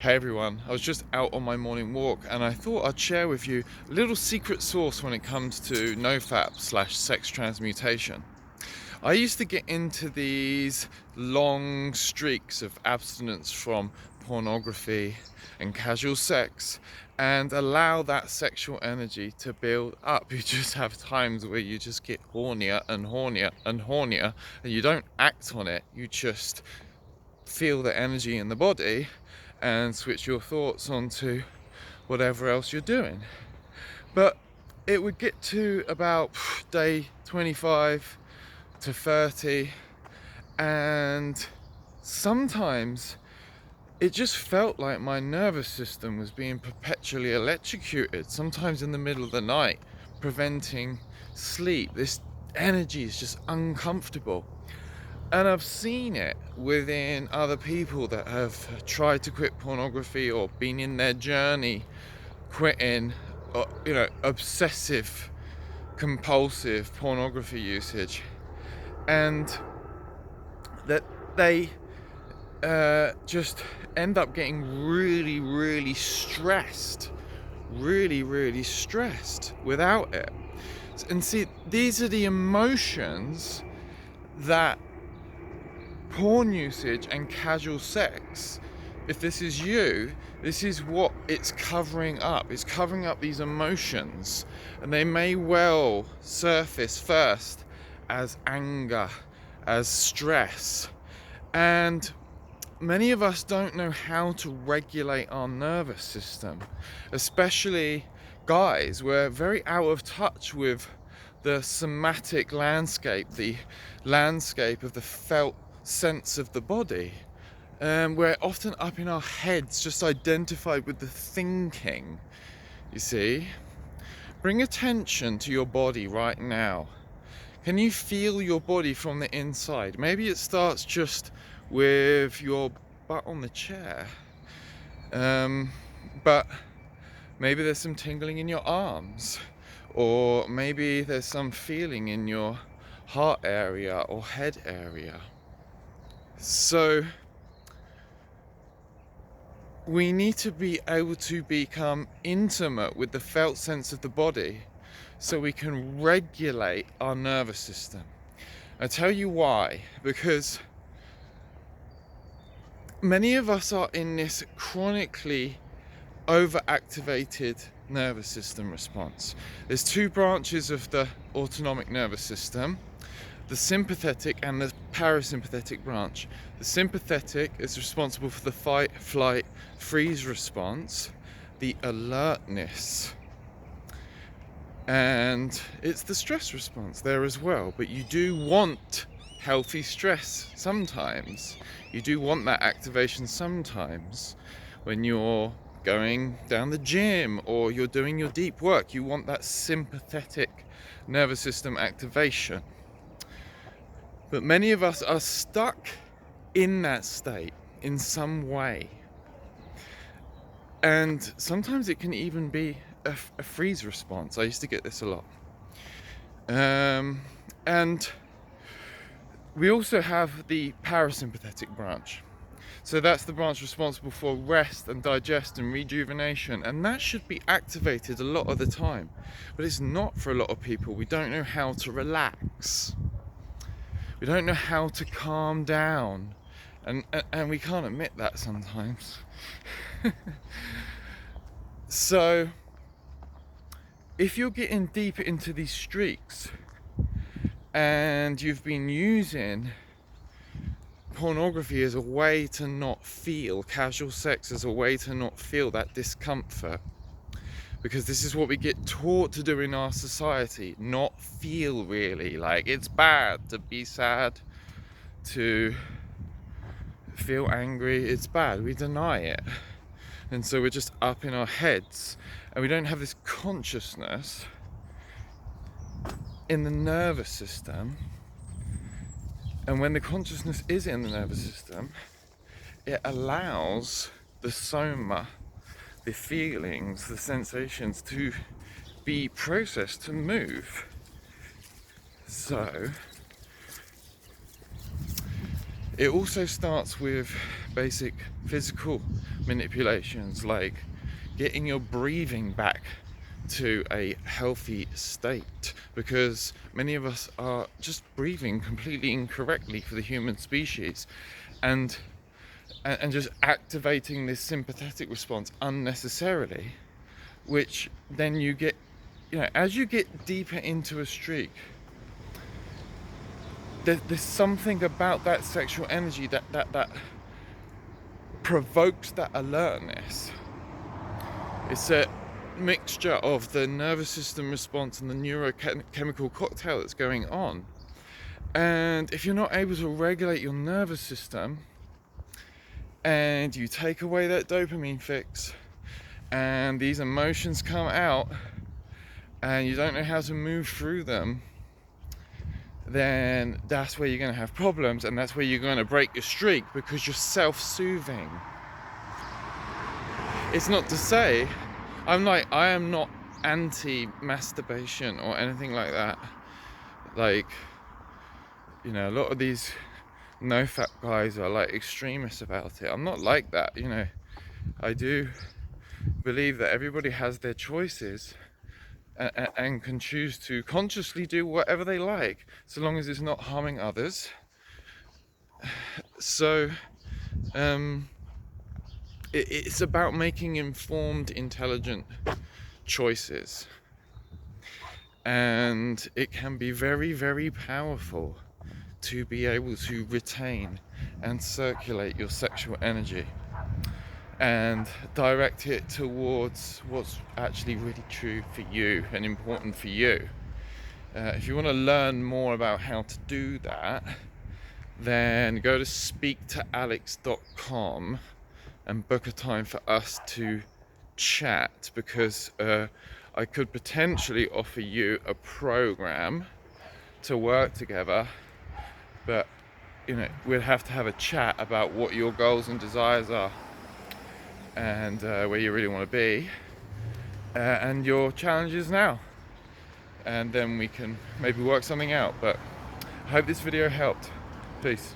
Hey everyone, I was just out on my morning walk and I thought I'd share with you a little secret sauce when it comes to NoFap/sex transmutation. I used to get into these long streaks of abstinence from pornography and casual sex and allow that sexual energy to build up. You just have times where you just get hornier and hornier and hornier and you don't act on it, you just feel the energy in the body and switch your thoughts onto whatever else you're doing. But it would get to about day 25 to 30, and sometimes it just felt like my nervous system was being perpetually electrocuted, sometimes in the middle of the night, preventing sleep. This energy is just uncomfortable. And I've seen it within other people that have tried to quit pornography or been in their journey quitting, obsessive, compulsive pornography usage, and that they just end up getting really, really stressed, really stressed without it. And see, these are the emotions that porn usage and casual sex, if this is you, this is what it's covering up. It's covering up these emotions, and they may well surface first as anger, as stress, and many of us don't know how to regulate our nervous system, especially guys. We're very out of touch with the somatic landscape, the landscape of the felt sense of the body. We're often up in our heads, just identified with the thinking. You see, bring attention to your body right now. Can you feel your body from the inside? Maybe it starts just with your butt on the chair, but maybe there's some tingling in your arms, or maybe there's some feeling in your heart area or head area. So we need to be able to become intimate with the felt sense of the body so we can regulate our nervous system. I'll tell you why. Because many of us are in this chronically overactivated nervous system response. There's two branches of the autonomic nervous system: the sympathetic and the parasympathetic branch. The sympathetic is responsible for the fight, flight, freeze response, the alertness, and it's the stress response there as well. But you do want healthy stress sometimes. You do want that activation sometimes when you're going down the gym or you're doing your deep work. You want that sympathetic nervous system activation. But many of us are stuck in that state in some way. And sometimes it can even be a freeze response. I used to get this a lot. And we also have the parasympathetic branch. So that's the branch responsible for rest and digest and rejuvenation. And that should be activated a lot of the time. But it's not for a lot of people. We don't know how to relax. We don't know how to calm down, and we can't admit that sometimes. So if you're getting deeper into these streaks and you've been using pornography as a way to not feel, casual sex as a way to not feel that discomfort, because this is what we get taught to do in our society, not feel really. Like, it's bad to be sad, to feel angry, it's bad, we deny it. And so we're just up in our heads and we don't have this consciousness in the nervous system. And when the consciousness is in the nervous system, it allows the soma, the feelings, the sensations to be processed, to move. So It also starts with basic physical manipulations, like getting your breathing back to a healthy state, because many of us are just breathing completely incorrectly for the human species, and just activating this sympathetic response unnecessarily, which then you get, as you get deeper into a streak, there's something about that sexual energy that provokes that alertness. It's a mixture of the nervous system response and the neurochemical cocktail that's going on. And if you're not able to regulate your nervous system, and you take away that dopamine fix, and these emotions come out, and you don't know how to move through them, then that's where you're going to have problems, and that's where you're going to break your streak, because you're self-soothing. It's not to say I am not anti-masturbation or anything like that. Like, a lot of these NoFap guys are like extremists about it. I'm not like that. I do believe that everybody has their choices and can choose to consciously do whatever they like, so long as it's not harming others. So it's about making informed, intelligent choices, and it can be very, very powerful to be able to retain and circulate your sexual energy and direct it towards what's actually really true for you and important for you. If you want to learn more about how to do that, then go to speaktoalex.com and book a time for us to chat, because I could potentially offer you a program to work together, but we'd have to have a chat about what your goals and desires are, and where you really want to be, and your challenges now, and then we can maybe work something out. But I hope this video helped. Peace.